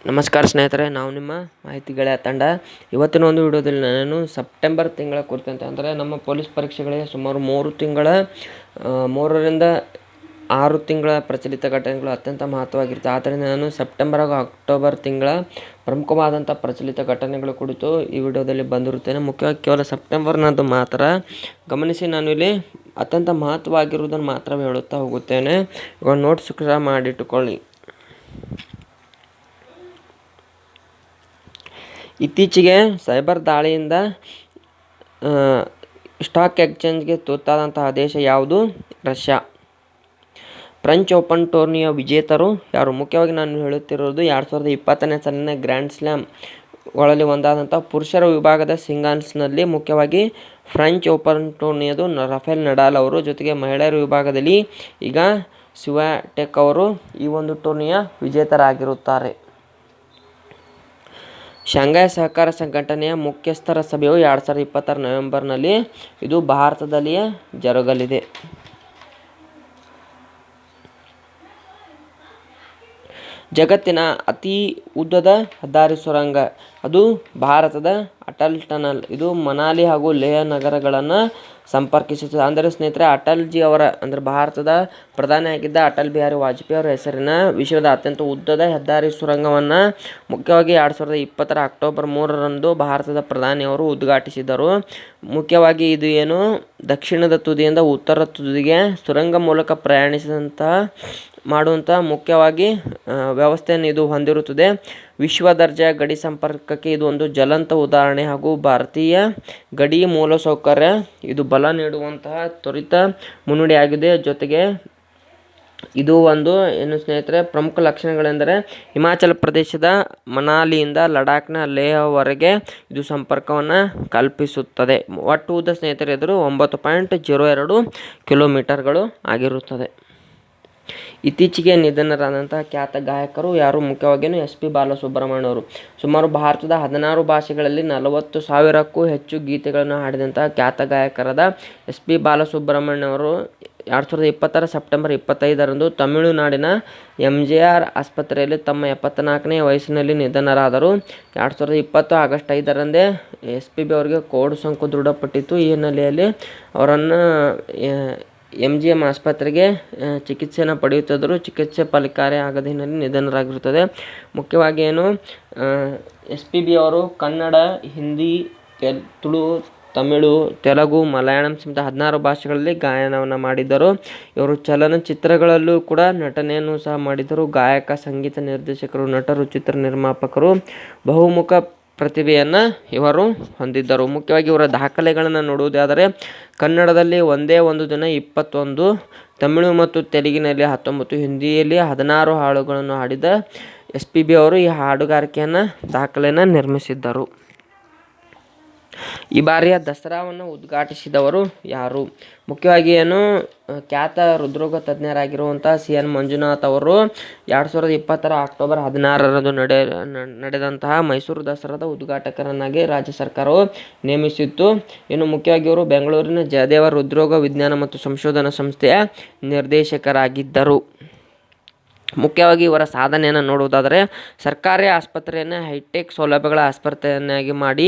ನಮಸ್ಕಾರ ಸ್ನೇಹಿತರೆ, ನಾವು ನಿಮ್ಮ ಮಾಹಿತಿ ಗೆಳೆಯ ತಂಡ. ಇವತ್ತಿನ ಒಂದು ವಿಡಿಯೋದಲ್ಲಿ ನಾನು ಸೆಪ್ಟೆಂಬರ್ ತಿಂಗಳ ಕುರಿತಂತೆ ಅಂದರೆ ನಮ್ಮ ಪೊಲೀಸ್ ಪರೀಕ್ಷೆಗಳಿಗೆ ಸುಮಾರು 3 ರಿಂದ 6 ತಿಂಗಳ ಪ್ರಚಲಿತ ಘಟನೆಗಳು ಅತ್ಯಂತ ಮಹತ್ವವಾಗಿರುತ್ತೆ. ಆದ್ದರಿಂದ ನಾನು ಸೆಪ್ಟೆಂಬರ್ ಹಾಗೂ ಅಕ್ಟೋಬರ್ ತಿಂಗಳ ಪ್ರಮುಖವಾದಂಥ ಪ್ರಚಲಿತ ಘಟನೆಗಳ ಕುರಿತು ಈ ವಿಡಿಯೋದಲ್ಲಿ ಬಂದಿರುತ್ತೇನೆ. ಮುಖ್ಯವಾಗಿ ಕೇವಲ ಸೆಪ್ಟೆಂಬರ್ನದ್ದು ಮಾತ್ರ ಗಮನಿಸಿ. ನಾನು ಇಲ್ಲಿ ಅತ್ಯಂತ ಮಹತ್ವವಾಗಿರುವುದನ್ನು ಮಾತ್ರ ಹೇಳುತ್ತಾ ಹೋಗುತ್ತೇನೆ. ಇವಾಗ ನೋಟ್ಸ್ ಕೂಡ ಮಾಡಿಟ್ಟುಕೊಳ್ಳಿ. ಇತ್ತೀಚೆಗೆ ಸೈಬರ್ ದಾಳಿಯಿಂದ ಸ್ಟಾಕ್ ಎಕ್ಸ್ಚೇಂಜ್ಗೆ ತುತ್ತಾದಂತಹ ದೇಶ ಯಾವುದು? ರಷ್ಯಾ. ಫ್ರೆಂಚ್ ಓಪನ್ ಟೂರ್ನಿಯ ವಿಜೇತರು ಯಾರು? ಮುಖ್ಯವಾಗಿ ನಾನು ಹೇಳುತ್ತಿರುವುದು 2020ನೇ ಸಾಲಿನ ಗ್ರ್ಯಾಂಡ್ ಸ್ಲ್ಯಾಮ್ ಗಳಲ್ಲಿ ಒಂದಾದಂಥ ಪುರುಷರ ವಿಭಾಗದ ಸಿಂಗಲ್ಸ್ನಲ್ಲಿ ಮುಖ್ಯವಾಗಿ ಫ್ರೆಂಚ್ ಓಪನ್ ಟೂರ್ನಿಯದು ರಫೇಲ್ ನಡಾಲ್ ಅವರು, ಜೊತೆಗೆ ಮಹಿಳೆಯರ ವಿಭಾಗದಲ್ಲಿ ಈಗ ಸ್ವಿಯಾಟೆಕ್ ಅವರು ಈ ಒಂದು ಟೂರ್ನಿಯ ವಿಜೇತರಾಗಿರುತ್ತಾರೆ. ಶಾಂಘೈ ಸಹಕಾರ ಸಂಘಟನೆಯ ಮುಖ್ಯಸ್ಥರ ಸಭೆಯು 2020 ನವೆಂಬರ್ನಲ್ಲಿ ಇದು ಭಾರತದಲ್ಲಿಯೇ ಜರುಗಲಿದೆ. ಜಗತ್ತಿನ ಅತಿ ಉದ್ದದ ಹೆದ್ದಾರಿ ಸುರಂಗ ಅದು ಭಾರತದ ಅಟಲ್ ಟನಲ್. ಇದು ಮನಾಲಿ ಹಾಗೂ ಲೇಹ್ ನಗರಗಳನ್ನು ಸಂಪರ್ಕಿಸುತ್ತದೆ. ಅಂದರೆ ಸ್ನೇಹಿತರೆ, ಅಟಲ್ ಜಿ ಅವರ ಅಂದರೆ ಭಾರತದ ಪ್ರಧಾನಿಯಾಗಿದ್ದ ಅಟಲ್ ಬಿಹಾರಿ ವಾಜಪೇಯಿ ಅವರ ಹೆಸರಿನ ವಿಶ್ವದ ಅತ್ಯಂತ ಉದ್ದದ ಹೆದ್ದಾರಿ ಸುರಂಗವನ್ನು ಮುಖ್ಯವಾಗಿ 2020 ಅಕ್ಟೋಬರ್ 3ರಂದು ಭಾರತದ ಪ್ರಧಾನಿಯವರು ಉದ್ಘಾಟಿಸಿದರು. ಮುಖ್ಯವಾಗಿ ಇದು ಏನು ದಕ್ಷಿಣದ ತುದಿಯಿಂದ ಉತ್ತರ ತುದಿಗೆ ಸುರಂಗ ಮೂಲಕ ಮಾಡುವಂಥ ಮುಖ್ಯವಾಗಿ ವ್ಯವಸ್ಥೆಯನ್ನು ಇದು ಹೊಂದಿರುತ್ತದೆ. ವಿಶ್ವ ದರ್ಜೆಯ ಗಡಿ ಸಂಪರ್ಕಕ್ಕೆ ಇದು ಒಂದು ಜ್ವಲಂತ ಉದಾಹರಣೆ ಹಾಗೂ ಭಾರತೀಯ ಗಡಿ ಮೂಲಸೌಕರ್ಯ ಇದು ಬಲ ನೀಡುವಂತಹ ತ್ವರಿತ ಮುನ್ನುಡಿಯಾಗಿದೆ. ಜೊತೆಗೆ ಇದು ಒಂದು ಏನು ಸ್ನೇಹಿತರೆ ಪ್ರಮುಖ ಲಕ್ಷಣಗಳೆಂದರೆ ಹಿಮಾಚಲ ಪ್ರದೇಶದ ಮನಾಲಿಯಿಂದ ಲಡಾಖ್ನ ಲೇಹ್ವರೆಗೆ ಇದು ಸಂಪರ್ಕವನ್ನು ಕಲ್ಪಿಸುತ್ತದೆ. ಒಟ್ಟು ಉದ್ದ ಸ್ನೇಹಿತರೆ ಎದುರು 9.02 ಕಿಲೋಮೀಟರ್ಗಳು ಆಗಿರುತ್ತದೆ. ಇತ್ತೀಚೆಗೆ ನಿಧನರಾದಂತಹ ಖ್ಯಾತ ಗಾಯಕರು ಯಾರು? ಮುಖ್ಯವಾಗಿ ಎಸ್.ಪಿ. ಬಾಲಸುಬ್ರಹ್ಮಣ್ಯ ಅವರು. ಸುಮಾರು ಭಾರತದ 16 ಭಾಷೆಗಳಲ್ಲಿ 40,000ಕ್ಕೂ ಹೆಚ್ಚು ಗೀತೆಗಳನ್ನು ಹಾಡಿದಂತಹ ಖ್ಯಾತ ಗಾಯಕರಾದ ಎಸ್.ಪಿ. ಬಾಲಸುಬ್ರಹ್ಮಣ್ಯ ಅವರು 2020 ಸೆಪ್ಟೆಂಬರ್ 25ರಂದು ತಮಿಳುನಾಡಿನ MJR ಆಸ್ಪತ್ರೆಯಲ್ಲಿ ತಮ್ಮ 74ನೇ ವಯಸ್ಸಿನಲ್ಲಿ ನಿಧನರಾದರು. 2020 ಆಗಸ್ಟ್ 5ರಂದೇ ಎಸ್.ಪಿ.ಬಿ. ಅವರಿಗೆ ಕೋವಿಡ್ ಸೋಂಕು ದೃಢಪಟ್ಟಿತ್ತು. ಈ ಹಿನ್ನೆಲೆಯಲ್ಲಿ ಅವರನ್ನು MGM ಆಸ್ಪತ್ರೆಗೆ ಚಿಕಿತ್ಸೆಯನ್ನು ಪಡೆಯುತ್ತಿದ್ದರು. ಚಿಕಿತ್ಸೆ ಫಲಕಾರಿ ಆಗದ ಹಿನ್ನೆಲೆ ನಿಧನರಾಗಿರುತ್ತದೆ. ಮುಖ್ಯವಾಗಿ ಏನು ಎಸ್.ಪಿ.ಬಿ. ಅವರು ಕನ್ನಡ, ಹಿಂದಿ, ತುಳು, ತಮಿಳು, ತೆಲುಗು, ಮಲಯಾಳಂ ಸಮೇತ 16 ಭಾಷೆಗಳಲ್ಲಿ ಗಾಯನವನ್ನು ಮಾಡಿದ್ದರು. ಇವರು ಚಲನಚಿತ್ರಗಳಲ್ಲೂ ಕೂಡ ನಟನೆಯನ್ನು ಸಹ ಮಾಡಿದರು. ಗಾಯಕ, ಸಂಗೀತ ನಿರ್ದೇಶಕರು, ನಟರು, ಚಿತ್ರ ನಿರ್ಮಾಪಕರು, ಬಹುಮುಖ ಪ್ರತಿಭೆಯನ್ನು ಇವರು ಹೊಂದಿದ್ದರು. ಮುಖ್ಯವಾಗಿ ಇವರ ದಾಖಲೆಗಳನ್ನು ನೋಡುವುದಾದರೆ ಕನ್ನಡದಲ್ಲಿ ಒಂದೇ ಒಂದು ದಿನ 21, ತಮಿಳು ಮತ್ತು ತೆಲುಗಿನಲ್ಲಿ 19, ಹಿಂದಿಯಲ್ಲಿ 16 ಹಾಡುಗಳನ್ನು ಹಾಡಿದ ಎಸ್.ಪಿ.ಬಿ. ಅವರು ಈ ಹಾಡುಗಾರಿಕೆಯನ್ನು ದಾಖಲೆಯನ್ನು ನಿರ್ಮಿಸಿದ್ದರು. ಈ ಬಾರಿಯ ದಸರಾವನ್ನು ಉದ್ಘಾಟಿಸಿದವರು ಯಾರು? ಮುಖ್ಯವಾಗಿ ಏನು ಖ್ಯಾತ ಹೃದ್ರೋಗ ತಜ್ಞರಾಗಿರುವಂಥ CN ಮಂಜುನಾಥ್ ಅವರು 2020 ಅಕ್ಟೋಬರ್ 16ರಂದು ನಡೆದಂತಹ ಮೈಸೂರು ದಸರಾದ ಉದ್ಘಾಟಕರನ್ನಾಗಿ ರಾಜ್ಯ ಸರ್ಕಾರವು ನೇಮಿಸಿತ್ತು. ಇನ್ನು ಮುಖ್ಯವಾಗಿ ಇವರು ಬೆಂಗಳೂರಿನ ಜಯದೇವ ಹೃದ್ರೋಗ ವಿಜ್ಞಾನ ಮತ್ತು ಸಂಶೋಧನಾ ಸಂಸ್ಥೆಯ ನಿರ್ದೇಶಕರಾಗಿದ್ದರು. ಮುಖ್ಯವಾಗಿ ಇವರ ಸಾಧನೆಯನ್ನು ನೋಡುವುದಾದರೆ ಸರ್ಕಾರಿ ಆಸ್ಪತ್ರೆಯನ್ನು ಹೈಟೆಕ್ ಸೌಲಭ್ಯಗಳ ಆಸ್ಪತ್ರೆಯನ್ನಾಗಿ ಮಾಡಿ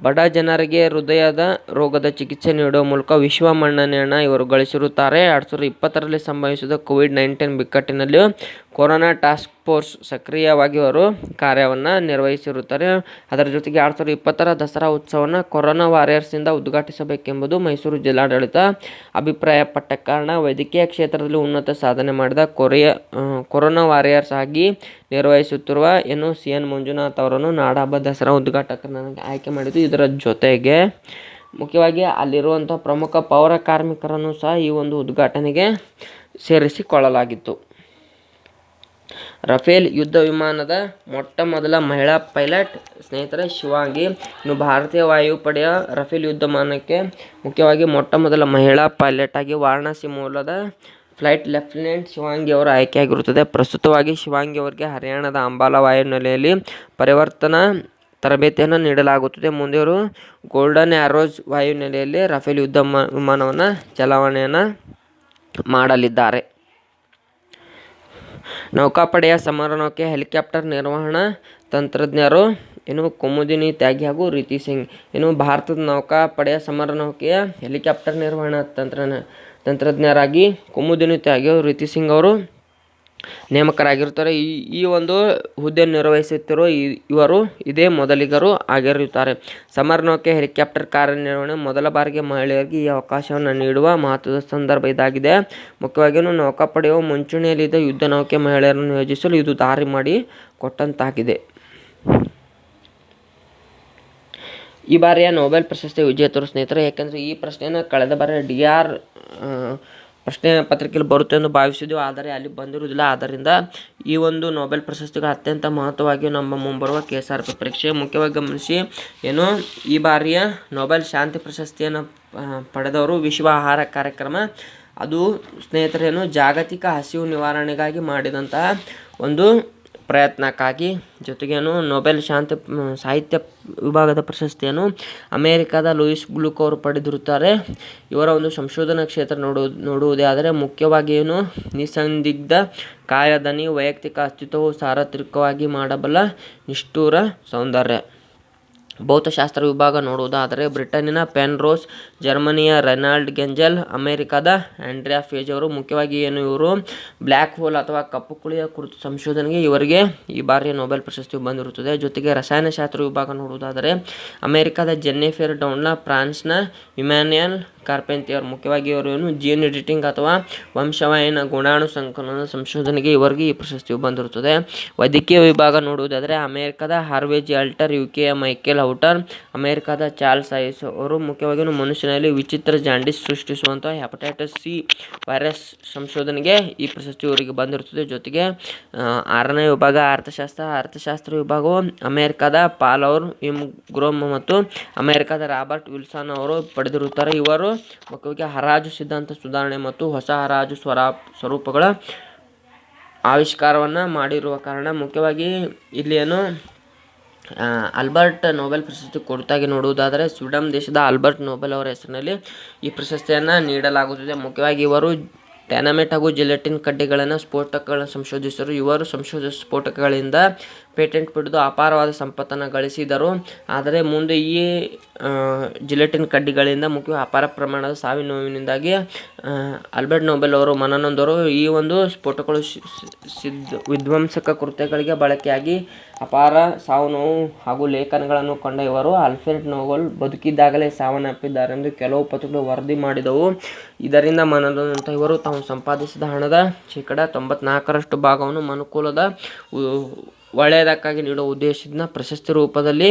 ಬಡ ಜನರಿಗೆ ಹೃದಯದ ರೋಗದ ಚಿಕಿತ್ಸೆ ನೀಡುವ ಮೂಲಕ ವಿಶ್ವ ಮನ್ನಣೆಯನ್ನು ಇವರು ಗಳಿಸಿರುತ್ತಾರೆ. 2020ರಲ್ಲಿ ಸಂಭವಿಸಿದ ಕೋವಿಡ್-19 ಬಿಕ್ಕಟ್ಟಿನಲ್ಲಿಯೂ ಕೊರೋನಾ ಟಾಸ್ಕ್ ಫೋರ್ಸ್ ಸಕ್ರಿಯವಾಗಿ ಇವರು ಕಾರ್ಯವನ್ನು ನಿರ್ವಹಿಸಿರುತ್ತಾರೆ. ಅದರ ಜೊತೆಗೆ 2020 ದಸರಾ ಉತ್ಸವವನ್ನು ಕೊರೋನಾ ವಾರಿಯರ್ಸ್ನಿಂದ ಉದ್ಘಾಟಿಸಬೇಕೆಂಬುದು ಮೈಸೂರು ಜಿಲ್ಲಾಡಳಿತ ಅಭಿಪ್ರಾಯಪಟ್ಟ ಕಾರಣ ವೈದ್ಯಕೀಯ ಕ್ಷೇತ್ರದಲ್ಲಿ ಉನ್ನತ ಸಾಧನೆ ಮಾಡಿದ ಕೊರೋನಾ ವಾರಿಯರ್ಸ್ ಆಗಿ ನಿರ್ವಹಿಸುತ್ತಿರುವ CN ಮಂಜುನಾಥ್ ಅವರನ್ನು ನಾಡಹಬ್ಬ ದಸರಾ ಉದ್ಘಾಟಕರನ್ನಾಗಿ ಆಯ್ಕೆ ಮಾಡಿದ್ದು. ಇದರ ಜೊತೆಗೆ ಮುಖ್ಯವಾಗಿ ಅಲ್ಲಿರುವಂಥ ಪ್ರಮುಖ ಪೌರ ಕಾರ್ಮಿಕರನ್ನು ಸಹ ಈ ಒಂದು ಉದ್ಘಾಟನೆಗೆ ಸೇರಿಸಿಕೊಳ್ಳಲಾಗಿತ್ತು. ರಫೇಲ್ ಯುದ್ಧ ವಿಮಾನದ ಮೊಟ್ಟ ಮೊದಲ ಮಹಿಳಾ ಪೈಲಟ್ ಸ್ನೇಹಿತರೆ ಶಿವಾಂಗಿ. ಇನ್ನು ಭಾರತೀಯ ವಾಯುಪಡೆಯ ರಫೇಲ್ ಯುದ್ಧ ವಿಮಾನಕ್ಕೆ ಮುಖ್ಯವಾಗಿ ಮೊಟ್ಟ ಮೊದಲ ಮಹಿಳಾ ಪೈಲಟ್ ಆಗಿ ವಾರಣಾಸಿ ಮೂಲದ ಫ್ಲೈಟ್ ಲೆಫ್ಟಿನೆಂಟ್ ಶಿವಾಂಗಿ ಅವರು ಆಯ್ಕೆಯಾಗಿರುತ್ತದೆ. ಪ್ರಸ್ತುತವಾಗಿ ಶಿವಾಂಗಿ ಅವರಿಗೆ ಹರಿಯಾಣದ ಅಂಬಾಲಾ ವಾಯುನೆಲೆಯಲ್ಲಿ ಪರಿವರ್ತನಾ ತರಬೇತಿಯನ್ನು ನೀಡಲಾಗುತ್ತದೆ. ಮುಂದೆ ಇವರು ಗೋಲ್ಡನ್ ಆರೋಸ್ ವಾಯುನೆಲೆಯಲ್ಲಿ ರಫೇಲ್ ಯುದ್ಧ ವಿಮಾನವನ್ನು ಚಲಾವಣೆಯನ್ನು ಮಾಡಲಿದ್ದಾರೆ. ನೌಕಾಪಡೆಯ ಸಮರ ನೌಕೆ ಹೆಲಿಕಾಪ್ಟರ್ ನಿರ್ವಹಣಾ ತಂತ್ರಜ್ಞರು ಏನು ಕುಮುದಿನಿ ತ್ಯಾಗಿ ಹಾಗೂ ರೀತಿ ಸಿಂಗ್. ಏನು ಭಾರತದ ನೌಕಾಪಡೆಯ ಸಮರ ನೌಕೆಯ ಹೆಲಿಕಾಪ್ಟರ್ ನಿರ್ವಹಣಾ ತಂತ್ರಜ್ಞರಾಗಿ ಕುಮುದಿನಿ ತ್ಯಾಗಿ ಹಾಗೂ ರೀತಿ ಸಿಂಗ್ ಅವರು ನೇಮಕರಾಗಿರುತ್ತಾರೆ. ಈ ಒಂದು ಹುದ್ದೆಯನ್ನು ನಿರ್ವಹಿಸುತ್ತಿರುವ ಇವರು ಇದೇ ಮೊದಲಿಗರು ಆಗಿರುತ್ತಾರೆ. ಸಮರ ನೌಕೆ ಹೆಲಿಕಾಪ್ಟರ್ ಕಾರ್ಯನಿರ್ವಹಣೆ ಮೊದಲ ಬಾರಿಗೆ ಮಹಿಳೆಯರಿಗೆ ಈ ಅವಕಾಶವನ್ನು ನೀಡುವ ಮಹತ್ವದ ಸಂದರ್ಭ ಇದಾಗಿದೆ. ಮುಖ್ಯವಾಗಿ ನೌಕಾಪಡೆಯು ಮುಂಚೂಣಿಯಲ್ಲಿದ್ದ ಯುದ್ಧ ನೌಕೆ ಮಹಿಳೆಯರನ್ನು ನಿಯೋಜಿಸಲು ಇದು ದಾರಿ ಮಾಡಿ ಕೊಟ್ಟಂತಾಗಿದೆ. ಈ ಬಾರಿಯ ನೊಬೆಲ್ ಪ್ರಶಸ್ತಿ ವಿಜೇತರು ಸ್ನೇಹಿತರೆ, ಯಾಕೆಂದರೆ ಈ ಪ್ರಶ್ನೆಯನ್ನು ಕಳೆದ ಬಾರಿ DR ಪ್ರಶ್ನೆ ಪತ್ರಿಕೆಯಲ್ಲಿ ಬರುತ್ತೆ ಎಂದು ಭಾವಿಸಿದ್ದೆವು, ಆದರೆ ಅಲ್ಲಿ ಬಂದಿರುವುದಿಲ್ಲ. ಆದ್ದರಿಂದ ಈ ಒಂದು ನೊಬೆಲ್ ಪ್ರಶಸ್ತಿಗಳು ಅತ್ಯಂತ ಮಹತ್ವವಾಗಿ ನಮ್ಮ ಮುಂಬರುವ KSRP ಪರೀಕ್ಷೆ. ಮುಖ್ಯವಾಗಿ ಗಮನಿಸಿ, ಏನು ಈ ಬಾರಿಯ ನೊಬೆಲ್ ಶಾಂತಿ ಪ್ರಶಸ್ತಿಯನ್ನು ಪಡೆದವರು ವಿಶ್ವ ಆಹಾರ ಕಾರ್ಯಕ್ರಮ. ಅದು ಸ್ನೇಹಿತರೇನು ಜಾಗತಿಕ ಹಸಿವು ನಿವಾರಣೆಗಾಗಿ ಮಾಡಿದಂತಹ ಒಂದು ಪ್ರಯತ್ನಕ್ಕಾಗಿ, ಜೊತೆಗೇನು ನೊಬೆಲ್ ಶಾಂತಿ ಸಾಹಿತ್ಯ ವಿಭಾಗದ ಪ್ರಶಸ್ತಿಯನ್ನು ಅಮೇರಿಕಾದ ಲೂಯಿಸ್ ಗ್ಲುಕ್ ಅವರು ಪಡೆದಿರುತ್ತಾರೆ. ಇವರ ಒಂದು ಸಂಶೋಧನಾ ಕ್ಷೇತ್ರ ನೋಡುವುದೇ ಆದರೆ ಮುಖ್ಯವಾಗಿ ಏನು ನಿಸ್ಸಂದಿಗ್ಧ ಕಾಯದನಿ ವೈಯಕ್ತಿಕ ಅಸ್ತಿತ್ವವು ಸಾರ್ವತ್ರಿಕವಾಗಿ ಮಾಡಬಲ್ಲ ನಿಷ್ಠುರ ಸೌಂದರ್ಯ. ಭೌತಶಾಸ್ತ್ರ ವಿಭಾಗ ನೋಡುವುದಾದರೆ ಬ್ರಿಟನ್ನಿನ ಪೆನ್ರೋಸ್, ಜರ್ಮನಿಯ ರೆನಾಲ್ಡ್ ಗೆಂಜೆಲ್, ಅಮೆರಿಕದ ಆಂಡ್ರಿಯಾ ಫೇಜ್ ಅವರು. ಮುಖ್ಯವಾಗಿ ಏನು ಇವರು ಬ್ಲ್ಯಾಕ್ ಹೋಲ್ ಅಥವಾ ಕಪ್ಪು ಕುಳಿಯ ಕುರಿತು ಸಂಶೋಧನೆಗೆ ಇವರಿಗೆ ಈ ಬಾರಿಯ ನೊಬೆಲ್ ಪ್ರಶಸ್ತಿ ಬಂದಿರುತ್ತದೆ. ಜೊತೆಗೆ ರಸಾಯನಶಾಸ್ತ್ರ ವಿಭಾಗ ನೋಡುವುದಾದರೆ ಅಮೆರಿಕದ ಜೆನ್ನಿಫರ್ ಡೌನ್ಲಾ, ಫ್ರಾನ್ಸ್ನ ಇಮ್ಯಾನ್ಯುಯಲ್ ಕಾರ್ಪೆಂತಿಯರ್. ಮುಖ್ಯವಾಗಿ ಇವರು ಏನು ಜೀನ್ ಎಡಿಟಿಂಗ್ ಅಥವಾ ವಂಶವಾಹಿನ ಗುಣಾಣು ಸಂಕಲನದ ಸಂಶೋಧನೆಗೆ ಇವರಿಗೆ ಈ ಪ್ರಶಸ್ತಿಯು ಬಂದಿರುತ್ತದೆ. ವೈದ್ಯಕೀಯ ವಿಭಾಗ ನೋಡುವುದಾದರೆ ಅಮೆರಿಕದ ಹಾರ್ವೆ ಜಿ ಆಲ್ಟರ್, UKಯ ಮೈಕೆಲ್ ಹೌಟರ್, ಅಮೆರಿಕದ ಚಾರ್ಲ್ಸ್ ಐಸ್ ಅವರು. ಮುಖ್ಯವಾಗಿ ಮನುಷ್ಯನಲ್ಲಿ ವಿಚಿತ್ರ ಜಾಂಡಿಸ್ ಸೃಷ್ಟಿಸುವಂಥ ಹೆಪಟೈಟಿಸ್ C ವೈರಸ್ ಸಂಶೋಧನೆಗೆ ಈ ಪ್ರಶಸ್ತಿ ಇವರಿಗೆ ಬಂದಿರುತ್ತದೆ. ಜೊತೆಗೆ 6ನೇ ವಿಭಾಗ ಅರ್ಥಶಾಸ್ತ್ರ ವಿಭಾಗವು ಅಮೆರಿಕದ ಪಾಲ್ ಅವರು ಇಂಗ್ರೋಮ್ ಮತ್ತು ಅಮೆರಿಕದ ರಾಬರ್ಟ್ ವಿಲ್ಸನ್ ಅವರು ಪಡೆದಿರುತ್ತಾರೆ. ಇವರು ಮುಖ್ಯವಾಗಿ ಹರಾಜು ಸಿದ್ಧಾಂತ ಸುಧಾರಣೆ ಮತ್ತು ಹೊಸ ಹರಾಜು ಸ್ವರೂಪಗಳ ಆವಿಷ್ಕಾರವನ್ನು ಮಾಡಿರುವ ಕಾರಣ ಮುಖ್ಯವಾಗಿ ಇಲ್ಲಿ ಏನು ಆಲ್ಬರ್ಟ್ ನೊಬೆಲ್ ಪ್ರಶಸ್ತಿ ಕುರಿತಾಗಿ ನೋಡುವುದಾದರೆ ಸ್ವೀಡನ್ ದೇಶದ ಆಲ್ಬರ್ಟ್ ನೊಬೆಲ್ ಅವರ ಹೆಸರಿನಲ್ಲಿ ಈ ಪ್ರಶಸ್ತಿಯನ್ನು ನೀಡಲಾಗುತ್ತದೆ. ಮುಖ್ಯವಾಗಿ ಇವರು ಡೈನಮೈಟ್ ಹಾಗೂ ಜಿಲೆಟಿನ್ ಕಡ್ಡಿಗಳನ್ನು ಸ್ಫೋಟಕಗಳನ್ನು ಸಂಶೋಧಿಸಿದರು. ಇವರು ಸಂಶೋಧಿಸಿದ ಸ್ಫೋಟಕಗಳಿಂದ ಪೇಟೆಂಟ್ ಪಡೆದು ಅಪಾರವಾದ ಸಂಪತ್ತನ್ನು ಗಳಿಸಿದರು. ಆದರೆ ಮುಂದೆ ಈ ಜಿಲೆಟಿನ್ ಕಡ್ಡಿಗಳಿಂದ ಮುಖ್ಯವಾಗಿ ಅಪಾರ ಪ್ರಮಾಣದ ಸಾವಿನ ನೋವಿನಿಂದಾಗಿ ಆಲ್ಬರ್ಟ್ ನೊಬೆಲ್ ಅವರು ಮನನೊಂದರು. ಈ ಒಂದು ಸ್ಫೋಟಕಗಳು ವಿಧ್ವಂಸಕ ಕೃತ್ಯಗಳಿಗೆ ಬಳಕೆಯಾಗಿ ಅಪಾರ ಸಾವು ನೋವು ಹಾಗೂ ಲೇಖನಗಳನ್ನು ಕಂಡ ಇವರು ಆಲ್ಫ್ರೆಡ್ ನೊಬೆಲ್ ಬದುಕಿದ್ದಾಗಲೇ ಸಾವನ್ನಪ್ಪಿದ್ದಾರೆಂದು ಕೆಲವು ಪತ್ರಗಳು ವರದಿ ಮಾಡಿದವು. ಇದರಿಂದ ಮನನೊಂದಂಥ ಇವರು ತಾವು ಸಂಪಾದಿಸಿದ ಹಣದ 94% ಭಾಗವನ್ನು ಮನುಕುಲದ ಒಳ್ಳೆಯದಕ್ಕಾಗಿ ನೀಡುವ ಉದ್ದೇಶದಿಂದ ಪ್ರಶಸ್ತಿ ರೂಪದಲ್ಲಿ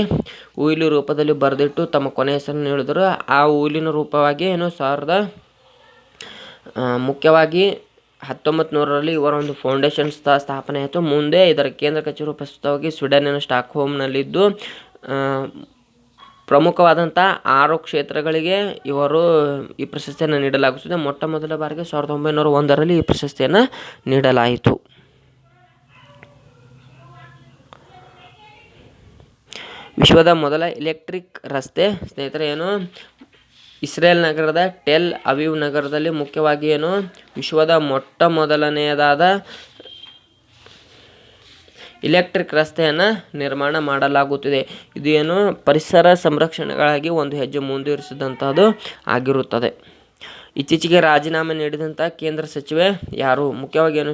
ಉಯಿಲು ರೂಪದಲ್ಲಿ ಬರೆದಿಟ್ಟು ತಮ್ಮ ಕೊನೆ ಹೆಸರನ್ನು ನೀಡಿದರು. ಆ ಉಯಿಲಿನ ರೂಪವಾಗಿ ಏನು ಮುಖ್ಯವಾಗಿ 1900ರಲ್ಲಿ ಇವರ ಒಂದು ಫೌಂಡೇಶನ್ ಸ್ಥಾಪನೆ ಆಯಿತು. ಮುಂದೆ ಇದರ ಕೇಂದ್ರ ಕಚೇರಿ ಪ್ರಸ್ತುತವಾಗಿ ಸ್ವೀಡನ್ನಿನ ಸ್ಟಾಕ್ಹೋಮ್ನಲ್ಲಿದ್ದು ಪ್ರಮುಖವಾದಂಥ 6 ಕ್ಷೇತ್ರಗಳಿಗೆ ಇವರು ಈ ಪ್ರಶಸ್ತಿಯನ್ನು ನೀಡಲಾಗುತ್ತದೆ. ಮೊಟ್ಟ ಮೊದಲ ಬಾರಿಗೆ 1901ರಲ್ಲಿ ಈ ಪ್ರಶಸ್ತಿಯನ್ನು ನೀಡಲಾಯಿತು. ವಿಶ್ವದ ಮೊದಲ ಎಲೆಕ್ಟ್ರಿಕ್ ರಸ್ತೆ ಸ್ನೇಹಿತರೆ ಏನು ಇಸ್ರೇಲ್ ನಗರದ ಟೆಲ್ ಅವೀವ್ ನಗರದಲ್ಲಿ ಮುಖ್ಯವಾಗಿ ಏನು ವಿಶ್ವದ ಮೊಟ್ಟ ಮೊದಲನೆಯದಾದ ಎಲೆಕ್ಟ್ರಿಕ್ ರಸ್ತೆಯನ್ನು ನಿರ್ಮಾಣ ಮಾಡಲಾಗುತ್ತಿದೆ. ಇದು ಏನು ಪರಿಸರ ಸಂರಕ್ಷಣೆಗಾಗಿ ಒಂದು ಹೆಜ್ಜೆ ಮುಂದುವರಿಸಿದಂಥದ್ದು ಆಗಿರುತ್ತದೆ. ಇತ್ತೀಚೆಗೆ ರಾಜೀನಾಮೆ ನೀಡಿದಂಥ ಕೇಂದ್ರ ಸಚಿವೆ ಯಾರು? ಮುಖ್ಯವಾಗಿ ಏನು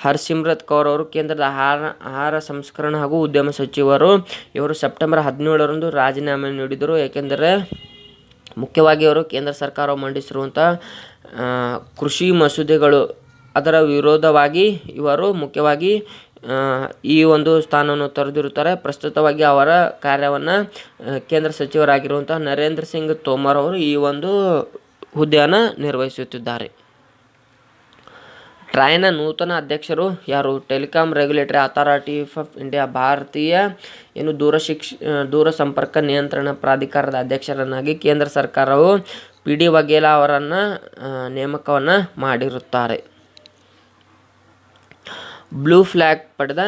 ಹರ್ಸಿಮ್ರತ್ ಕೌರ್ ಅವರು ಕೇಂದ್ರದ ಆಹಾರ ಸಂಸ್ಕರಣಾ ಹಾಗೂ ಉದ್ಯಮ ಸಚಿವರು. ಇವರು ಸೆಪ್ಟೆಂಬರ್ 17ರಂದು ರಾಜೀನಾಮೆ ನೀಡಿದರು. ಏಕೆಂದರೆ ಮುಖ್ಯವಾಗಿ ಅವರು ಕೇಂದ್ರ ಸರ್ಕಾರ ಮಂಡಿಸಿರುವಂಥ ಕೃಷಿ ಮಸೂದೆಗಳು ಅದರ ವಿರೋಧವಾಗಿ ಇವರು ಮುಖ್ಯವಾಗಿ ಈ ಒಂದು ಸ್ಥಾನವನ್ನು ತೊರೆದಿರುತ್ತಾರೆ. ಪ್ರಸ್ತುತವಾಗಿ ಅವರ ಕಾರ್ಯವನ್ನು ಕೇಂದ್ರ ಸಚಿವರಾಗಿರುವಂಥ ನರೇಂದ್ರ ಸಿಂಗ್ ತೋಮರ್ ಅವರು ಈ ಒಂದು ಹುದ್ದೆಯನ್ನು ನಿರ್ವಹಿಸುತ್ತಿದ್ದಾರೆ. ಟ್ರಾಯ್ನ ನೂತನ ಅಧ್ಯಕ್ಷರು ಯಾರು? Telecom regulatory authority of India ಭಾರತೀಯ ಏನು ದೂರ ಸಂಪರ್ಕ ನಿಯಂತ್ರಣ ಪ್ರಾಧಿಕಾರದ ಅಧ್ಯಕ್ಷರನ್ನಾಗಿ ಕೇಂದ್ರ ಸರ್ಕಾರವು PD ವಘೇಲಾ ಅವರನ್ನು ನೇಮಕವನ್ನು ಮಾಡಿರುತ್ತಾರೆ. ಬ್ಲೂ ಫ್ಲ್ಯಾಗ್ ಪಡೆದ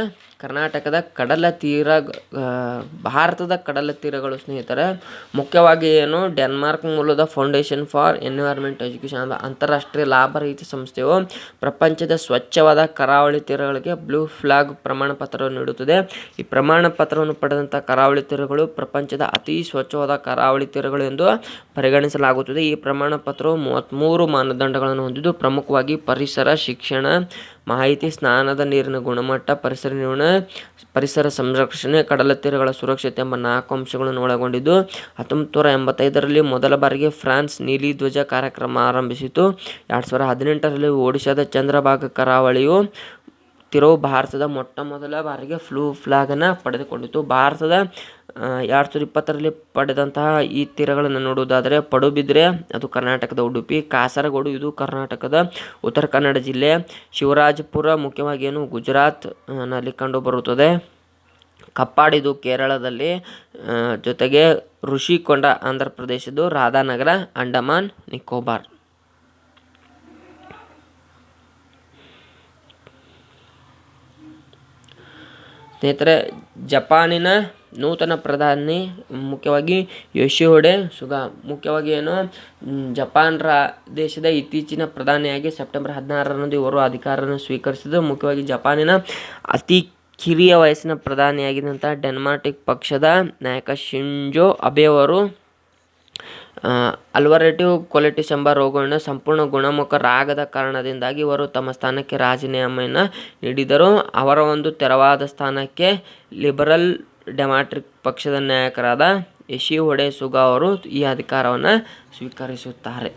ಕರ್ನಾಟಕದ ಕಡಲ ತೀರ ಭಾರತದ ಕಡಲ ತೀರಗಳು ಸ್ನೇಹಿತರೆ ಮುಖ್ಯವಾಗಿ ಏನು ಡೆನ್ಮಾರ್ಕ್ ಮೂಲದ ಫೌಂಡೇಶನ್ ಫಾರ್ ಎನ್ವಿರಾನ್ಮೆಂಟ್ ಎಜುಕೇಷನ್ ಅಂತಾರಾಷ್ಟ್ರೀಯ ಲಾಭರಹಿತ ಸಂಸ್ಥೆಯು ಪ್ರಪಂಚದ ಸ್ವಚ್ಛವಾದ ಕರಾವಳಿ ತೀರಗಳಿಗೆ ಬ್ಲೂ ಫ್ಲಾಗ್ ಪ್ರಮಾಣ ಪತ್ರವನ್ನು ನೀಡುತ್ತದೆ. ಈ ಪ್ರಮಾಣ ಪತ್ರವನ್ನು ಪಡೆದಂಥ ಕರಾವಳಿ ತೀರಗಳು ಪ್ರಪಂಚದ ಅತಿ ಸ್ವಚ್ಛವಾದ ಕರಾವಳಿ ತೀರಗಳು ಎಂದು ಪರಿಗಣಿಸಲಾಗುತ್ತದೆ. ಈ ಪ್ರಮಾಣ ಪತ್ರವು 33 ಮಾನದಂಡಗಳನ್ನು ಹೊಂದಿದ್ದು ಪ್ರಮುಖವಾಗಿ ಪರಿಸರ, ಶಿಕ್ಷಣ, ಮಾಹಿತಿ, ಸ್ನಾನದ ನೀರಿನ ಗುಣಮಟ್ಟ, ಪರಿಸರ ನಿರ್ವಹಣೆ, ಪರಿಸರ ಸಂರಕ್ಷಣೆ, ಕಡಲ ತೀರಗಳ ಸುರಕ್ಷತೆ ಎಂಬ 4 ಅಂಶಗಳನ್ನು ಒಳಗೊಂಡಿದ್ದು 1985ರಲ್ಲಿ ಮೊದಲ ಬಾರಿಗೆ ಫ್ರಾನ್ಸ್ ನೀಲಿ ಧ್ವಜ ಕಾರ್ಯಕ್ರಮ ಆರಂಭಿಸಿತು. 2018ರಲ್ಲಿ ಒಡಿಶಾದ ಚಂದ್ರಭಾಗ ಕರಾವಳಿಯು ತೀರವು ಭಾರತದ ಮೊಟ್ಟ ಮೊದಲ ಬಾರಿಗೆ ಬ್ಲೂ ಫ್ಲಾಗನ್ನು ಪಡೆದುಕೊಂಡಿತು. ಭಾರತದ 2020ರಲ್ಲಿ ಪಡೆದಂತಹ ಈ ತೀರಗಳನ್ನು ನೋಡುವುದಾದರೆ ಪಡುಬಿದ್ರೆ ಅದು ಕರ್ನಾಟಕದ ಉಡುಪಿ, ಕಾಸರಗೋಡು ಇದು ಕರ್ನಾಟಕದ ಉತ್ತರ ಕನ್ನಡ ಜಿಲ್ಲೆ, ಶಿವರಾಜಪುರ ಮುಖ್ಯವಾಗಿ ಏನು ಗುಜರಾತ್ ನಲ್ಲಿ ಕಂಡುಬರುತ್ತದೆ, ಕಪ್ಪಾಡ್ ಇದು ಕೇರಳದಲ್ಲಿ, ಜೊತೆಗೆ ಋಷಿಕೊಂಡ ಆಂಧ್ರ ಪ್ರದೇಶದ್ದು, ರಾಧಾನಗರ ಅಂಡಮಾನ್ ನಿಕೋಬಾರ್. ಸ್ನೇಹಿತರೆ, ಜಪಾನಿನ ನೂತನ ಪ್ರಧಾನಿ ಮುಖ್ಯವಾಗಿ ಯೋಶಿಹಿಡೆ ಸುಗಾ ಮುಖ್ಯವಾಗಿ ಏನು ಜಪಾನ್ ದೇಶದ ಇತ್ತೀಚಿನ ಪ್ರಧಾನಿಯಾಗಿ ಸೆಪ್ಟೆಂಬರ್ 16ರಂದು ಇವರು ಅಧಿಕಾರವನ್ನು ಸ್ವೀಕರಿಸಿದ್ದು. ಮುಖ್ಯವಾಗಿ ಜಪಾನಿನ ಅತಿ ಕಿರಿಯ ವಯಸ್ಸಿನ ಪ್ರಧಾನಿಯಾಗಿದ್ದಂಥ ಡೆನ್ಮಾರ್ಕ್ ಪಕ್ಷದ ನಾಯಕ ಶಿಂಜೋ ಅಬೆ ಅವರು ಅಲ್ಸರೇಟಿವ್ ಕೊಲಿಟಿಸ್ ಎಂಬ ರೋಗವನ್ನು ಸಂಪೂರ್ಣ ಗುಣಮುಖರಾಗದ ಕಾರಣದಿಂದಾಗಿ ಇವರು ತಮ್ಮ ಸ್ಥಾನಕ್ಕೆ ರಾಜೀನಾಮೆಯನ್ನು ನೀಡಿದರು. ಅವರ ಒಂದು ತೆರವಾದ ಸ್ಥಾನಕ್ಕೆ ಲಿಬರಲ್ ಡೆಮಾಕ್ರಾಟಿಕ್ ಪಕ್ಷದ ನಾಯಕರಾದ ಯೋಶಿಹಿಡೆ ಸುಗಾ ಅವರು ಈ ಅಧಿಕಾರವನ್ನು ಸ್ವೀಕರಿಸುತ್ತಾರೆ.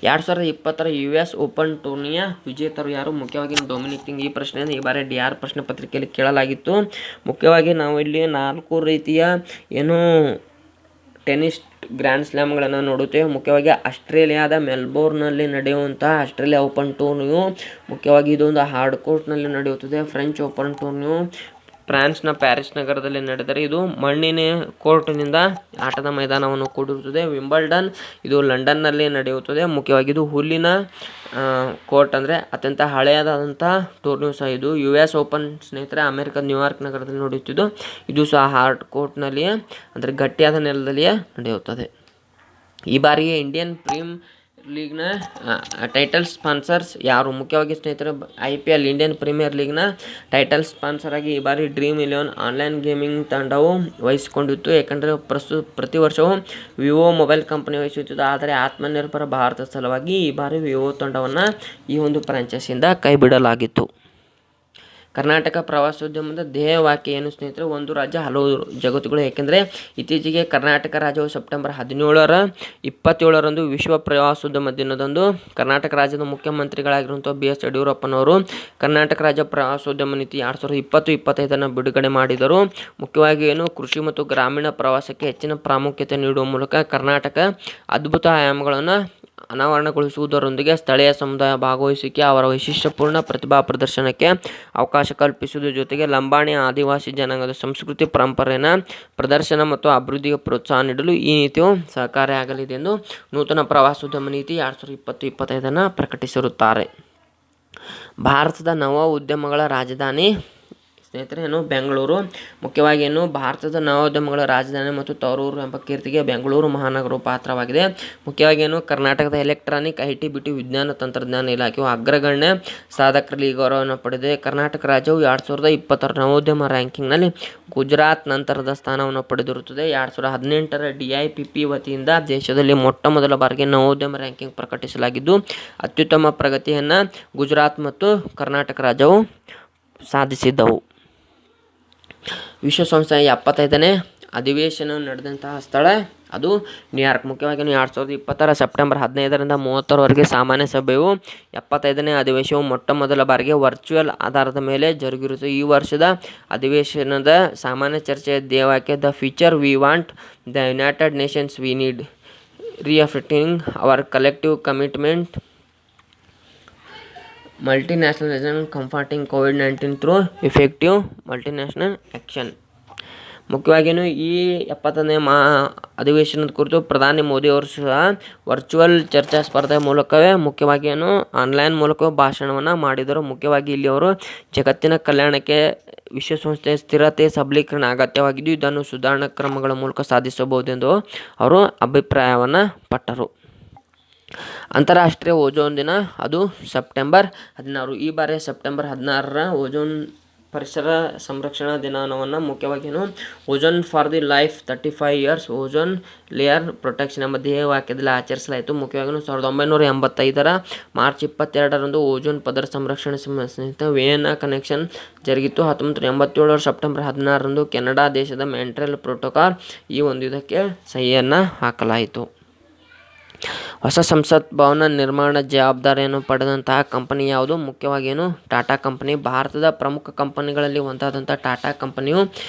2020ರ US ಓಪನ್ ಟೂರ್ನಿಯ ವಿಜೇತರು ಯಾರು? ಮುಖ್ಯವಾಗಿ ಡೊಮಿನಿಕ್ ಥಿಂಗ್. ಈ ಪ್ರಶ್ನೆಯನ್ನು ಈ ಬಾರಿ DR ಪ್ರಶ್ನೆ ಪತ್ರಿಕೆಯಲ್ಲಿ ಕೇಳಲಾಗಿತ್ತು. ಮುಖ್ಯವಾಗಿ ನಾವು ಇಲ್ಲಿ 4 ರೀತಿಯ ಏನು ಟೆನ್ನಿಸ್ ಗ್ರ್ಯಾಂಡ್ ಸ್ಲಾಮ್ಗಳನ್ನು ನೋಡುತ್ತೇವೆ. ಮುಖ್ಯವಾಗಿ ಆಸ್ಟ್ರೇಲಿಯಾದ ಮೆಲ್ಬೋರ್ನ್ನಲ್ಲಿ ನಡೆಯುವಂತಹ ಆಸ್ಟ್ರೇಲಿಯಾ ಓಪನ್ ಟೂರ್ನಿಯು ಮುಖ್ಯವಾಗಿ ಇದೊಂದು ಹಾರ್ಡ್ ಕೋರ್ಟ್ನಲ್ಲಿ ನಡೆಯುತ್ತದೆ. ಫ್ರೆಂಚ್ ಓಪನ್ ಟೂರ್ನಿಯು ಫ್ರಾನ್ಸ್ನ ಪ್ಯಾರಿಸ್ ನಗರದಲ್ಲಿ ನಡೆದರೆ ಇದು ಮಣ್ಣಿನ ಕೋರ್ಟ್ನಿಂದ ಆಟದ ಮೈದಾನವನ್ನು ಕೂಡಿರುತ್ತದೆ. ವಿಂಬಲ್ಡನ್ ಇದು ಲಂಡನ್ನಲ್ಲಿ ನಡೆಯುತ್ತದೆ. ಮುಖ್ಯವಾಗಿ ಇದು ಹುಲ್ಲಿನ ಕೋರ್ಟ್ ಅಂದರೆ ಅತ್ಯಂತ ಹಳೆಯದಾದಂಥ ಟೂರ್ನಿಯು ಸಹ ಇದು. US ಓಪನ್ ಸ್ನೇಹಿತರೆ ಅಮೆರಿಕದ ನ್ಯೂಯಾರ್ಕ್ ನಗರದಲ್ಲಿ ನಡೆಯುತ್ತಿದ್ದು ಇದು ಸಹ ಹಾರ್ಡ್ ಕೋರ್ಟ್ನಲ್ಲಿಯೇ ಅಂದರೆ ಗಟ್ಟಿಯಾದ ನೆಲದಲ್ಲಿಯೇ ನಡೆಯುತ್ತದೆ. ಈ ಬಾರಿಗೆ ಇಂಡಿಯನ್ ಪ್ರೀಮಿಯರ್ ಲೀಗ್ನ ಟೈಟಲ್ ಸ್ಪಾನ್ಸರ್ಸ್ ಯಾರು? ಮುಖ್ಯವಾಗಿ ಸ್ನೇಹಿತರೆ IPL ಇಂಡಿಯನ್ ಪ್ರೀಮಿಯರ್ ಲೀಗ್ನ ಟೈಟಲ್ ಸ್ಪಾನ್ಸರ್ ಆಗಿ ಈ ಬಾರಿ Dream11 ಆನ್ಲೈನ್ ಗೇಮಿಂಗ್ ತಂಡವು ವಹಿಸಿಕೊಂಡಿತ್ತು. ಏಕೆಂದರೆ ಪ್ರತಿ ವರ್ಷವೂ ವಿವೋ ಮೊಬೈಲ್ ಕಂಪನಿ ವಹಿಸುತ್ತಿದ್ದು, ಆದರೆ ಆತ್ಮನಿರ್ಭರ ಭಾರತ ಸಲುವಾಗಿ ಈ ಬಾರಿ ವಿವೋ ತಂಡವನ್ನು ಈ ಒಂದು ಫ್ರಾಂಚೈಸಿಯಿಂದ ಕೈಬಿಡಲಾಗಿತ್ತು. ಕರ್ನಾಟಕ ಪ್ರವಾಸೋದ್ಯಮದ ಧ್ಯೇಯವಾಕ್ಯ ಏನು ಸ್ನೇಹಿತರೆ? ಒಂದು ರಾಜ್ಯ ಹಲವು ಜಗತ್ತುಗಳು. ಏಕೆಂದರೆ ಇತ್ತೀಚೆಗೆ ಕರ್ನಾಟಕ ರಾಜ್ಯವು ಸೆಪ್ಟೆಂಬರ್ 17ರಂದು ವಿಶ್ವ ಪ್ರವಾಸೋದ್ಯಮ ದಿನದಂದು ಕರ್ನಾಟಕ ರಾಜ್ಯದ ಮುಖ್ಯಮಂತ್ರಿಗಳಾಗಿರುವಂಥ BS ಯಡಿಯೂರಪ್ಪನವರು ಕರ್ನಾಟಕ ರಾಜ್ಯ ಪ್ರವಾಸೋದ್ಯಮ ನೀತಿ 2020-25 ಬಿಡುಗಡೆ ಮಾಡಿದರು. ಮುಖ್ಯವಾಗಿ ಏನು ಕೃಷಿ ಮತ್ತು ಗ್ರಾಮೀಣ ಪ್ರವಾಸಕ್ಕೆ ಹೆಚ್ಚಿನ ಪ್ರಾಮುಖ್ಯತೆ ನೀಡುವ ಮೂಲಕ ಕರ್ನಾಟಕ ಅದ್ಭುತ ಆಯಾಮಗಳನ್ನು ಅನಾವರಣಗೊಳಿಸುವುದರೊಂದಿಗೆ ಸ್ಥಳೀಯ ಸಮುದಾಯ ಭಾಗವಹಿಸುವಿಕೆ, ಅವರ ವೈಶಿಷ್ಟ್ಯಪೂರ್ಣ ಪ್ರತಿಭಾ ಪ್ರದರ್ಶನಕ್ಕೆ ಅವಕಾಶ ಕಲ್ಪಿಸುವುದರ ಜೊತೆಗೆ ಲಂಬಾಣಿ ಆದಿವಾಸಿ ಜನಾಂಗದ ಸಂಸ್ಕೃತಿ ಪರಂಪರೆಯ ಪ್ರದರ್ಶನ ಮತ್ತು ಅಭಿವೃದ್ಧಿಗೆ ಪ್ರೋತ್ಸಾಹ ನೀಡಲು ಈ ನೀತಿಯು ಸಹಕಾರಿಯಾಗಲಿದೆ ಎಂದು ನೂತನ ಪ್ರವಾಸೋದ್ಯಮ ನೀತಿ 2020-25 ಪ್ರಕಟಿಸಿರುತ್ತಾರೆ. ಭಾರತದ ನವ ಉದ್ಯಮಗಳ ರಾಜಧಾನಿ ಸ್ನೇಹಿತರೆ ಏನು ಬೆಂಗಳೂರು. ಮುಖ್ಯವಾಗಿ ಏನು ಭಾರತದ ನವೋದ್ಯಮಗಳ ರಾಜಧಾನಿ ಮತ್ತು ತವರೂರು ಎಂಬ ಕೀರ್ತಿಗೆ ಬೆಂಗಳೂರು ಮಹಾನಗರವು ಪಾತ್ರವಾಗಿದೆ. ಮುಖ್ಯವಾಗಿ ಏನು ಕರ್ನಾಟಕದ ಎಲೆಕ್ಟ್ರಾನಿಕ್ IT BT ವಿಜ್ಞಾನ ತಂತ್ರಜ್ಞಾನ ಇಲಾಖೆಯು ಅಗ್ರಗಣ್ಯ ಸಾಧಕರಲ್ಲಿ ಈ ಗೌರವವನ್ನು ಪಡೆದಿದೆ. ಕರ್ನಾಟಕ ರಾಜ್ಯವು 2020ರ ನವೋದ್ಯಮ ರ್ಯಾಂಕಿಂಗ್ನಲ್ಲಿ ಗುಜರಾತ್ ನಂತರದ ಸ್ಥಾನವನ್ನು ಪಡೆದಿರುತ್ತದೆ. 2018ರ DIPP ವತಿಯಿಂದ ದೇಶದಲ್ಲಿ ಮೊಟ್ಟ ಮೊದಲ ಬಾರಿಗೆ ನವೋದ್ಯಮ ರ್ಯಾಂಕಿಂಗ್ ಪ್ರಕಟಿಸಲಾಗಿದ್ದು, ಅತ್ಯುತ್ತಮ ಪ್ರಗತಿಯನ್ನು ಗುಜರಾತ್ ಮತ್ತು ಕರ್ನಾಟಕ ರಾಜ್ಯವು ಸಾಧಿಸಿದ್ದವು. ವಿಶ್ವಸಂಸ್ಥೆಯ 75ನೇ ಅಧಿವೇಶನ ನಡೆದಂತಹ ಸ್ಥಳ ಅದು ನ್ಯೂಯಾರ್ಕ್. ಮುಖ್ಯವಾಗಿ 2020ರ ಸೆಪ್ಟೆಂಬರ್ 15ರಿಂದ 30ರವರೆಗೆ ಸಾಮಾನ್ಯ ಸಭೆಯು 75ನೇ ಅಧಿವೇಶನವು ಮೊಟ್ಟ ಮೊದಲ ಬಾರಿಗೆ ವರ್ಚುವಲ್ ಆಧಾರದ ಮೇಲೆ ಜರುಗಿರುತ್ತದೆ. ಈ ವರ್ಷದ ಅಧಿವೇಶನದ ಸಾಮಾನ್ಯ ಚರ್ಚೆಯ ಧ್ಯೇಯವಾಕ್ಯ the future we want the United Nations we need reaffirming our collective commitment multinationalism comforting COVID-19 through effective multinational action. ಮುಖ್ಯವಾಗಿಯೂ ಈ 70ನೇ ಅಧಿವೇಶನದ ಕುರಿತು ಪ್ರಧಾನಿ ಮೋದಿಯವರು ಸಹ ವರ್ಚುವಲ್ ಚರ್ಚಾ ಸ್ಪರ್ಧೆ ಮೂಲಕವೇ ಮುಖ್ಯವಾಗಿಯೂ ಆನ್ಲೈನ್ ಮೂಲಕವೇ ಭಾಷಣವನ್ನು ಮಾಡಿದರು. ಮುಖ್ಯವಾಗಿ ಇಲ್ಲಿ ಅವರು ಜಗತ್ತಿನ ಕಲ್ಯಾಣಕ್ಕೆ ವಿಶ್ವಸಂಸ್ಥೆಯ ಸ್ಥಿರತೆ ಸಬಲೀಕರಣ ಅಗತ್ಯವಾಗಿದ್ದು ಇದನ್ನು ಸುಧಾರಣಾ ಕ್ರಮಗಳ ಮೂಲಕ ಸಾಧಿಸಬಹುದೆಂದು ಅವರು ಅಭಿಪ್ರಾಯವನ್ನು ಪಟ್ಟರು. ಅಂತಾರಾಷ್ಟ್ರೀಯ ಓಜೋನ್ ದಿನ ಅದು ಸೆಪ್ಟೆಂಬರ್ 16. ಈ ಬಾರಿ ಸೆಪ್ಟೆಂಬರ್ 16ರ ಓಜೋನ್ ಪರಿಸರ ಸಂರಕ್ಷಣಾ ದಿನವನ್ನು ಮುಖ್ಯವಾಗಿ ozone for the life 35 years ozone layer protection ಎಂಬ ಧ್ಯೇಯ ವಾಕ್ಯದಲ್ಲಿ ಆಚರಿಸಲಾಯಿತು. ಮುಖ್ಯವಾಗಿ 1985ರ ಮಾರ್ಚ್ 22ರಂದು ಓಜೋನ್ ಪದರ ಸಂರಕ್ಷಣೆ ಸಂಬಂಧಿಸಿದ ವಿಯೆನ್ನಾ ಕನ್ವೆನ್ಷನ್ ಜರುಗಿತು. 1987ರ ಸೆಪ್ಟೆಂಬರ್ 16ರಂದು ಕೆನಡಾ ದೇಶದ ಮಾಂಟ್ರಿಯಲ್ ಪ್ರೋಟೋಕಾಲ್ ಈ ಒಂದು ಇದಕ್ಕೆ ಸಹಿಯನ್ನು ಹಾಕಲಾಯಿತು. ಹೊಸ ಸಂಸತ್ ಭವನ ನಿರ್ಮಾಣ ಜವಾಬ್ದಾರಿಯನ್ನು ಪಡೆದಂತಹ ಕಂಪನಿ ಯಾವುದು? ಮುಖ್ಯವಾಗಿ ಟಾಟಾ ಕಂಪನಿ. ಭಾರತದ ಪ್ರಮುಖ ಕಂಪನಿಗಳಲ್ಲಿ ಒಂದಾದಂಥ ಟಾಟಾ ಕಂಪನಿಯು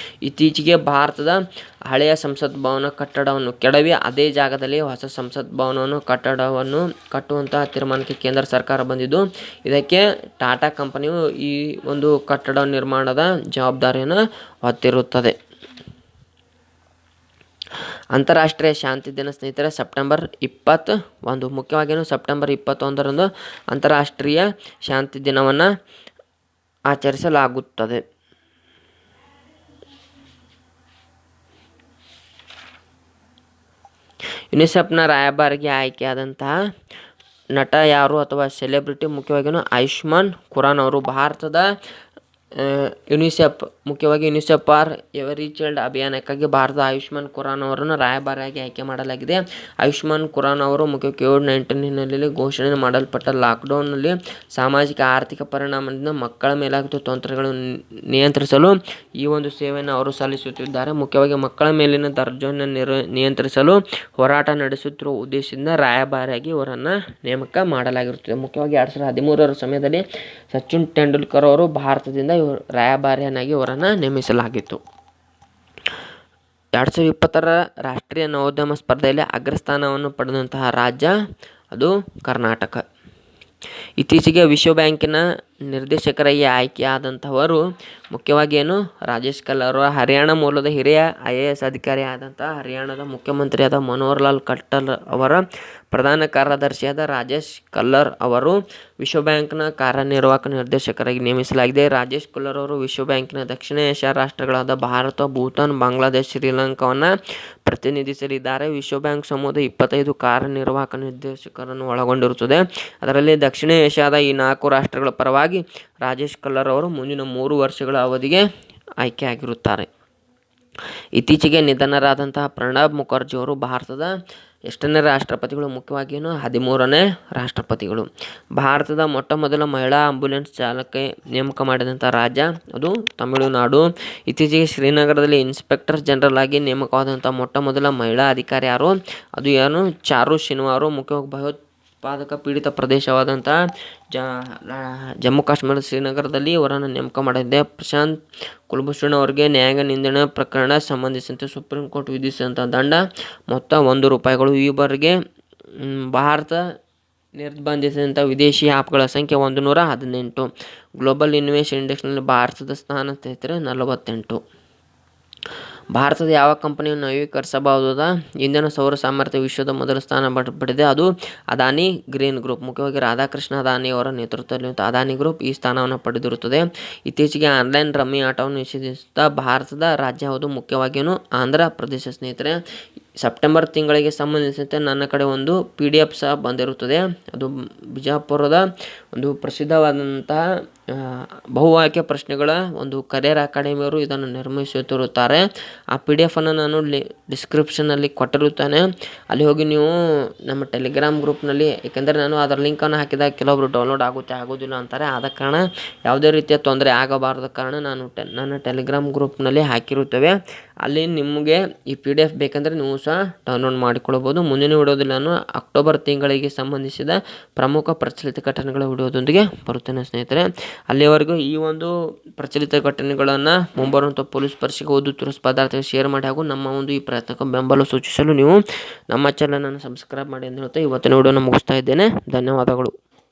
ಇತ್ತೀಚೆಗೆ ಭಾರತದ ಹಳೆಯ ಸಂಸತ್ ಭವನ ಕಟ್ಟಡವನ್ನು ಕೆಡವಿ ಅದೇ ಜಾಗದಲ್ಲಿ ಹೊಸ ಸಂಸತ್ ಭವನವನ್ನು ಕಟ್ಟಡವನ್ನು ಕಟ್ಟುವಂತಹ ತೀರ್ಮಾನಕ್ಕೆ ಕೇಂದ್ರ ಸರ್ಕಾರ ಬಂದಿದ್ದು, ಇದಕ್ಕೆ ಟಾಟಾ ಕಂಪನಿಯು ಈ ಒಂದು ಕಟ್ಟಡ ನಿರ್ಮಾಣದ ಜವಾಬ್ದಾರಿಯನ್ನು ಹೊತ್ತಿರುತ್ತದೆ. ಅಂತಾರಾಷ್ಟ್ರೀಯ ಶಾಂತಿ ದಿನ ಸ್ನೇಹಿತರೆ ಸೆಪ್ಟೆಂಬರ್ 21. ಮುಖ್ಯವಾಗಿ ಸೆಪ್ಟೆಂಬರ್ 21ರಂದು ಅಂತಾರಾಷ್ಟ್ರೀಯ ಶಾಂತಿ ದಿನವನ್ನು ಆಚರಿಸಲಾಗುತ್ತದೆ. ಯುನಿಸೆಫ್ನ ರಾಯಭಾರಿಗೆ ಆಯ್ಕೆಯಾದಂತಹ ನಟ ಯಾರು ಅಥವಾ ಸೆಲೆಬ್ರಿಟಿ? ಮುಖ್ಯವಾಗಿ ಆಯುಷ್ಮಾನ್ ಖುರಾನ ಅವರು. ಭಾರತದ ಯುನಿಸೆಫ್ ಮುಖ್ಯವಾಗಿ ಯುನಿಸೆಫ್ ಫಾರ್ ಎವರಿ ಚೈಲ್ಡ್ ಅಭಿಯಾನಕ್ಕಾಗಿ ಭಾರತದ ಆಯುಷ್ಮಾನ್ ಖುರಾನ ಅವರನ್ನು ರಾಯಭಾರಿಯಾಗಿ ಆಯ್ಕೆ ಮಾಡಲಾಗಿದೆ. ಆಯುಷ್ಮಾನ್ ಖುರಾನ ಅವರು ಮುಖ್ಯವಾಗಿ ಕೋವಿಡ್-19 ಹಿನ್ನೆಲೆಯಲ್ಲಿ ಘೋಷಣೆ ಮಾಡಲ್ಪಟ್ಟ ಲಾಕ್ಡೌನ್ನಲ್ಲಿ ಸಾಮಾಜಿಕ ಆರ್ಥಿಕ ಪರಿಣಾಮದಿಂದ ಮಕ್ಕಳ ಮೇಲಾಗುತ್ತಿರುವ ತೊಂದರೆಗಳನ್ನು ನಿಯಂತ್ರಿಸಲು ಈ ಒಂದು ಸೇವೆಯನ್ನು ಅವರು ಸಲ್ಲಿಸುತ್ತಿದ್ದಾರೆ. ಮುಖ್ಯವಾಗಿ ಮಕ್ಕಳ ಮೇಲಿನ ದೌರ್ಜನ್ಯ ನಿಯಂತ್ರಿಸಲು ಹೋರಾಟ ನಡೆಸುತ್ತಿರುವ ಉದ್ದೇಶದಿಂದ ರಾಯಭಾರಿಯಾಗಿ ಇವರನ್ನು ನೇಮಕ ಮಾಡಲಾಗಿರುತ್ತದೆ. ಮುಖ್ಯವಾಗಿ 2013ರ ಸಮಯದಲ್ಲಿ ಸಚಿನ್ ತೆಂಡೂಲ್ಕರ್ ಅವರು ಭಾರತದಿಂದ ರಾಯಭಾರಿಯನ್ನಾಗಿ ಇವರನ್ನು ನೇಮಿಸಲಾಗಿತ್ತು. 2020ರ ರಾಷ್ಟ್ರೀಯ ನವೋದ್ಯಮ ಸ್ಪರ್ಧೆಯಲ್ಲಿ ಅಗ್ರಸ್ಥಾನವನ್ನು ಪಡೆದಂತಹ ರಾಜ್ಯ ಅದು ಕರ್ನಾಟಕ. ಇತ್ತೀಚೆಗೆ ವಿಶ್ವ ಬ್ಯಾಂಕಿನ ನಿರ್ದೇಶಕರಾಗಿ ಆಯ್ಕೆಯಾದಂಥವರು ಮುಖ್ಯವಾಗಿ ರಾಜೇಶ್ ಕಲ್ಲರ್. ಹರಿಯಾಣ ಮೂಲದ ಹಿರಿಯ IAS ಅಧಿಕಾರಿಯಾದಂತಹ ಹರಿಯಾಣದ ಮುಖ್ಯಮಂತ್ರಿಯಾದ ಮನೋಹರ್ ಲಾಲ್ ಖಟ್ಟರ್ ಅವರ ಪ್ರಧಾನ ಕಾರ್ಯದರ್ಶಿಯಾದ ರಾಜೇಶ್ ಕಲ್ಲರ್ ಅವರು ವಿಶ್ವ ಬ್ಯಾಂಕ್ನ ಕಾರ್ಯನಿರ್ವಾಹಕ ನಿರ್ದೇಶಕರಾಗಿ ನೇಮಿಸಲಾಗಿದೆ. ರಾಜೇಶ್ ಕಲ್ಲರ್ ಅವರು ವಿಶ್ವ ಬ್ಯಾಂಕಿನ ದಕ್ಷಿಣ ಏಷ್ಯಾ ರಾಷ್ಟ್ರಗಳಾದ ಭಾರತ, ಭೂತಾನ್, ಬಾಂಗ್ಲಾದೇಶ, ಶ್ರೀಲಂಕಾವನ್ನು ಪ್ರತಿನಿಧಿಸಲಿದ್ದಾರೆ. ವಿಶ್ವ ಬ್ಯಾಂಕ್ ಸಮೂಹದ 25 ಕಾರ್ಯನಿರ್ವಾಹಕ ನಿರ್ದೇಶಕರನ್ನು ಒಳಗೊಂಡಿರುತ್ತದೆ. ಅದರಲ್ಲಿ ದಕ್ಷಿಣ ಏಷ್ಯಾದ ಈ 4 ರಾಷ್ಟ್ರಗಳ ಪರವಾಗಿ ರಾಜೇಶ್ ಕಲ್ಲರ್ ಅವರು ಮುಂದಿನ 3 ವರ್ಷಗಳ ಅವಧಿಗೆ ಆಯ್ಕೆಯಾಗಿರುತ್ತಾರೆ. ಇತ್ತೀಚೆಗೆ ನಿಧನರಾದಂತಹ ಪ್ರಣಬ್ ಮುಖರ್ಜಿ ಅವರು ಭಾರತದ ಎಷ್ಟನೇ ರಾಷ್ಟ್ರಪತಿಗಳು? ಮುಖ್ಯವಾಗಿ 13ನೇ ರಾಷ್ಟ್ರಪತಿಗಳು. ಭಾರತದ ಮೊಟ್ಟ ಮೊದಲ ಮಹಿಳಾ ಆಂಬ್ಯುಲೆನ್ಸ್ ಚಾಲಕ ನೇಮಕ ಮಾಡಿದಂಥ ರಾಜ್ಯ ಅದು ತಮಿಳುನಾಡು. ಇತ್ತೀಚೆಗೆ ಶ್ರೀನಗರದಲ್ಲಿ ಇನ್ಸ್ಪೆಕ್ಟರ್ ಜನರಲ್ ಆಗಿ ನೇಮಕವಾದಂಥ ಮೊಟ್ಟ ಮೊದಲ ಮಹಿಳಾ ಅಧಿಕಾರಿ ಯಾರು? ಅದು ಏನು? ಚಾರು ಶಿನ್ವಾ ಅವರು. ಮುಖ್ಯವಾಗಿ ಭಯೋತ್ಪಾದಕ ಪೀಡಿತ ಪ್ರದೇಶವಾದಂಥ ಜಮ್ಮು ಕಾಶ್ಮೀರದ ಶ್ರೀನಗರದಲ್ಲಿ ಇವರನ್ನು ನೇಮಕ ಮಾಡಿದೆ. ಪ್ರಶಾಂತ್ ಕುಲಭೂಷಣ್ ಅವರಿಗೆ ನ್ಯಾಯಾಂಗ ನಿಂದನೆ ಪ್ರಕರಣ ಸಂಬಂಧಿಸಿದಂತೆ ಸುಪ್ರೀಂ ಕೋರ್ಟ್ ವಿಧಿಸಿದಂಥ ದಂಡ ಮೊತ್ತ ₹1. ಈವರೆಗೆ ಭಾರತ ನಿರ್ಬಂಧಿಸಿದಂಥ ವಿದೇಶಿ ಆ್ಯಪ್ಗಳ ಸಂಖ್ಯೆ 118. ಗ್ಲೋಬಲ್ ಇನ್ವೆಸ್ಟರ್ ಇಂಡೆಕ್ಸ್ನಲ್ಲಿ ಭಾರತದ ಸ್ಥಾನ ಸ್ನೇಹಿತರೆ 48. ಭಾರತದ ಯಾವ ಕಂಪನಿಯು ನವೀಕರಿಸಬಹುದಾದ ಇಂಧನ ಸೌರ ಸಾಮರ್ಥ್ಯ ವಿಶ್ವದ ಮೊದಲ ಸ್ಥಾನ ಪಡೆದಿದೆ? ಅದು ಅದಾನಿ ಗ್ರೀನ್ ಗ್ರೂಪ್. ಮುಖ್ಯವಾಗಿ ರಾಧಾಕೃಷ್ಣ ಅದಾನಿ ಅವರ ನೇತೃತ್ವದಲ್ಲಿ ಅದಾನಿ ಗ್ರೂಪ್ ಈ ಸ್ಥಾನವನ್ನು ಪಡೆದಿರುತ್ತದೆ. ಇತ್ತೀಚೆಗೆ ಆನ್ಲೈನ್ ರಮ್ಮಿ ಆಟವನ್ನು ನಿಷೇಧಿಸಿದ ಭಾರತದ ರಾಜ್ಯ ಯಾವುದು? ಮುಖ್ಯವಾಗಿಯೂ ಆಂಧ್ರ ಪ್ರದೇಶ. ಸ್ನೇಹಿತರೆ ಸೆಪ್ಟೆಂಬರ್ ತಿಂಗಳಿಗೆ ಸಂಬಂಧಿಸಿದಂತೆ ನನ್ನ ಕಡೆ ಒಂದು PDF ಸಹ ಬಂದಿರುತ್ತದೆ. ಅದು ಬಿಜಾಪುರದ ಒಂದು ಪ್ರಸಿದ್ಧವಾದಂತಹ ಬಹುವಾಕ್ಯ ಪ್ರಶ್ನೆಗಳ ಒಂದು ಕರಿಯರ್ ಅಕಾಡೆಮಿಯವರು ಇದನ್ನು ನಿರ್ಮಿಸುತ್ತಿರುತ್ತಾರೆ. ಆ PDF ನಾನು ಡಿಸ್ಕ್ರಿಪ್ಷನಲ್ಲಿ ಕೊಟ್ಟಿರುತ್ತೇನೆ. ಅಲ್ಲಿ ಹೋಗಿ ನೀವು ನಮ್ಮ ಟೆಲಿಗ್ರಾಮ್ ಗ್ರೂಪ್ನಲ್ಲಿ, ಏಕೆಂದರೆ ನಾನು ಅದರ ಲಿಂಕನ್ನು ಹಾಕಿದಾಗ ಕೆಲವೊಬ್ಬರು ಡೌನ್ಲೋಡ್ ಆಗೋದಿಲ್ಲ ಅಂತಾರೆ. ಆದ ಕಾರಣ ಯಾವುದೇ ರೀತಿಯ ತೊಂದರೆ ಆಗಬಾರದ ಕಾರಣ ನಾನು ನನ್ನ ಟೆಲಿಗ್ರಾಮ್ ಗ್ರೂಪ್ನಲ್ಲಿ ಹಾಕಿರುತ್ತೇವೆ. ಅಲ್ಲಿ ನಿಮಗೆ ಈ PDF ಬೇಕೆಂದರೆ ನೀವು ಸಹ ಡೌನ್ಲೋಡ್ ಮಾಡಿಕೊಳ್ಳಬಹುದು. ಮುಂದಿನ ವಿಡಿಯೋದಲ್ಲಿ ನಾನು ಅಕ್ಟೋಬರ್ ತಿಂಗಳಿಗೆ ಸಂಬಂಧಿಸಿದ ಪ್ರಮುಖ ಪ್ರಚಲಿತ ಘಟನೆಗಳ ವಿಡಿಯೋದೊಂದಿಗೆ ಬರುತ್ತೇನೆ ಸ್ನೇಹಿತರೆ. ಅಲ್ಲಿಯವರೆಗೂ ಈ ಒಂದು ಪ್ರಚಲಿತ ಘಟನೆಗಳನ್ನು ಮುಂಬರುವಂಥ ಪೊಲೀಸ್ ಪರೀಕ್ಷೆಗೆ ಓದುತ್ತಿರುವ ಸ್ಪರ್ಧಾರ್ಥಿಗಳು ಶೇರ್ ಮಾಡಿ ಹಾಗೂ ನಮ್ಮ ಒಂದು ಈ ಪ್ರಯತ್ನಕ್ಕೆ ಬೆಂಬಲ ಸೂಚಿಸಲು ನೀವು ನಮ್ಮ ಚಾನಲನ್ನು ಸಬ್ಸ್ಕ್ರೈಬ್ ಮಾಡಿ ಅಂತ ಹೇಳ್ತಾ ಇವತ್ತಿನ ವಿಡಿಯೋನ ಮುಗಿಸ್ತಾ ಇದ್ದೇನೆ. ಧನ್ಯವಾದಗಳು.